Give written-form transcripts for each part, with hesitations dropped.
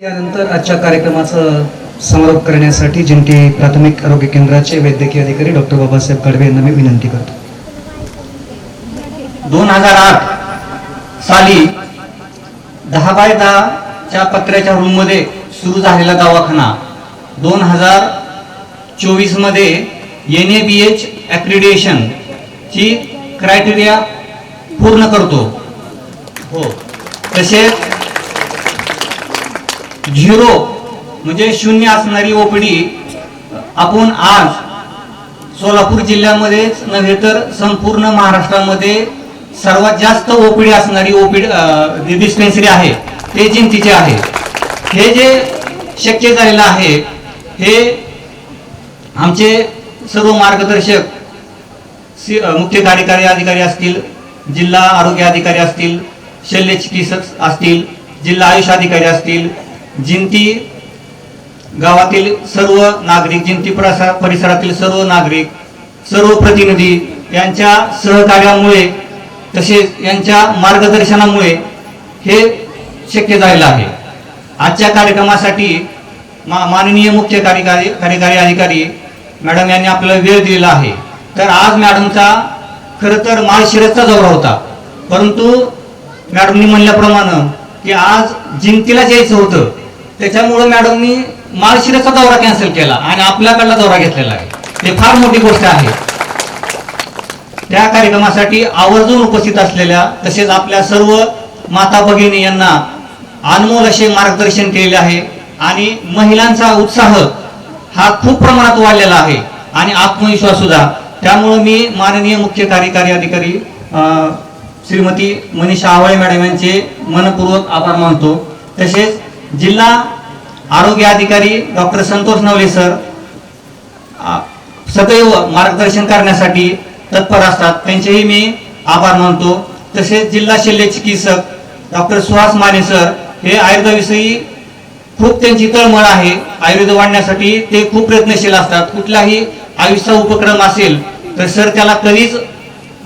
यानंतर आजच्या कार्यक्रमाचा समारोप करण्यासाठी जिंती प्राथमिक आरोग्य केंद्राचे वैद्यकीय अधिकारी डॉक्टर बाबासाहेब कडवे यांना मी विनंती करतो. 2008 साली 10x10 च्या पत्र्याच्या रूममध्ये सुरू झालेला दवाखाना 2024 मध्ये NABH ॲक्रिडिटेशन ची क्रायटेरिया पूर्ण करतो. हो, तसेच 0 म्हणजे शून्य असणारी OPD आपण आज सोलापूर जिल्ह्यामध्येच नव्हे तर संपूर्ण महाराष्ट्रामध्ये सर्वात जास्त OPD असणारी OPD डिस्पेन्सरी आहे ते जिंतीचे आहे. हे जे शक्य झालेलं आहे हे आमचे सर्व मार्गदर्शक मुख्य कार्यकारी अधिकारी असतील, जिल्हा आरोग्य अधिकारी असतील, शल्य चिकित्सक असतील, जिल्हा आयुष अधिकारी असतील, जिंती गावातील सर्व नागरिक, जिंती परिसरातील सर्व नागरिक, सर्व प्रतिनिधी यांच्या सहकार्यामुळे तसेच यांच्या मार्गदर्शनामुळे हे शक्य झालेलं आहे. आजच्या कार्यक्रमासाठी माननीय मुख्य कार्यकारी अधिकारी मॅडम यांनी आपल्याला वेळ दिलेला आहे. तर आज मॅडमचा खरं तर माळशिरसचा दौरा होता, परंतु मॅडमनी म्हणल्याप्रमाणे की आज जिंतीला जायचं होतं, त्याच्यामुळे मॅडमनी माळशिरसचा दौरा कॅन्सल केला आणि आपल्याकडला दौरा घेतलेला आहे. हे फार मोठी गोष्ट आहे. त्या कार्यक्रमासाठी आवर्जून उपस्थित असलेल्या तसेच आपल्या सर्व माता भगिनी यांना अनमोल असे मार्गदर्शन केलेले आहे आणि महिलांचा उत्साह हा खूप प्रमाणात वाढलेला आहे आणि आत्मविश्वास सुद्धा. त्यामुळे मी माननीय मुख्य कार्यकारी अधिकारी श्रीमती मनीषा आवळे मॅडम यांचे मनपूर्वक आभार मानतो. तसेच जिल्हा आरोग्य अधिकारी डॉक्टर संतोष नवले सर सदैव मार्गदर्शन करण्यासाठी तत्पर असतात, त्यांचेही मी आभार मानतो. तसेच जिल्हा शल्य चिकित्सक डॉक्टर सुहास माने सर हे आयुर्वेदाविषयी खूप त्यांची तळमळ आहे. आयुर्वेद वाढण्यासाठी ते खूप प्रयत्नशील असतात. कुठलाही आयुष्याचा उपक्रम असेल तर सर त्याला कधीच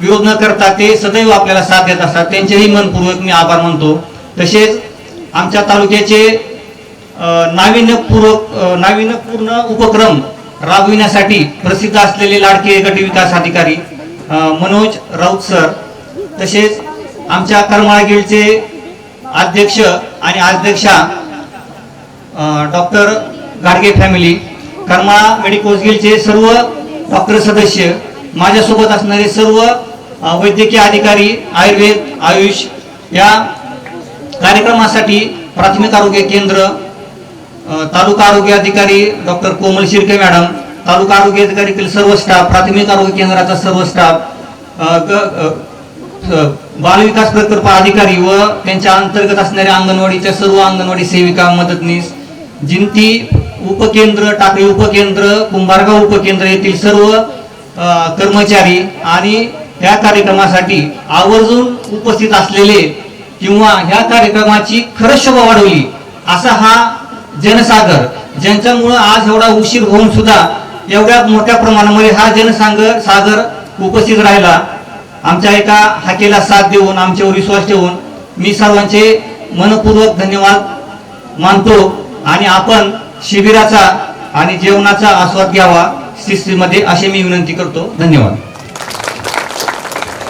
विरोध न करता ते सदैव आपल्याला साथ देत असतात, त्यांचेही मनपूर्वक मी आभार मानतो. तसेच आमच्या तालुक्याचे नाविन्यपूर्ण उपक्रम राबविण्यासाठी प्रसिद्ध असलेले लाडके गट विकास अधिकारी मनोज राऊत सर, तसेच आमच्या करमाळा गिल्डचे अध्यक्ष आणि अध्यक्षा doctor Gadge family, Karmala medical गिल्डचे सर्व डॉक्टर सदस्य, माझ्यासोबत असणारे सर्व वैद्यकीय अधिकारी, आयुर्वेद आयुष या कार्यक्रमासाठी प्राथमिक आरोग्य केंद्र, तालुका आरोग्य अधिकारी डॉक्टर कोमल शिर्के मॅडम, तालुका आरोग्य अधिकारी सर्व स्टाफ, प्राथमिक आरोग्य केंद्राचा सर्व स्टाफ, बालविकास प्रकल्प अधिकारी व त्यांच्या अंतर्गत असणाऱ्या अंगणवाडीच्या सर्व अंगणवाडी सेविका, मदतनीस, जिंती उपकेंद्र, टाकळी उपकेंद्र, कुंभारगाव उपकेंद्र येथील सर्व कर्मचारी आणि या कार्यक्रमासाठी आवर्जून उपस्थित असलेले किंवा ह्या कार्यक्रमाची खरंच शोभा वाढवली असा हा जनसागर, ज्यांच्यामुळे आज एवढा उशीर होऊन सुद्धा एवढ्या मोठ्या प्रमाणामध्ये हा जनसागर उपस्थित राहिला. आमच्या एका हाकेला साथ देऊन, आमच्यावर विश्वास ठेवून मी सर्वांचे मनपूर्वक धन्यवाद मानतो आणि आपण शिबिराचा आणि जेवणाचा आस्वाद घ्यावा शिस्तीमध्ये अशी मी विनंती करतो. धन्यवाद.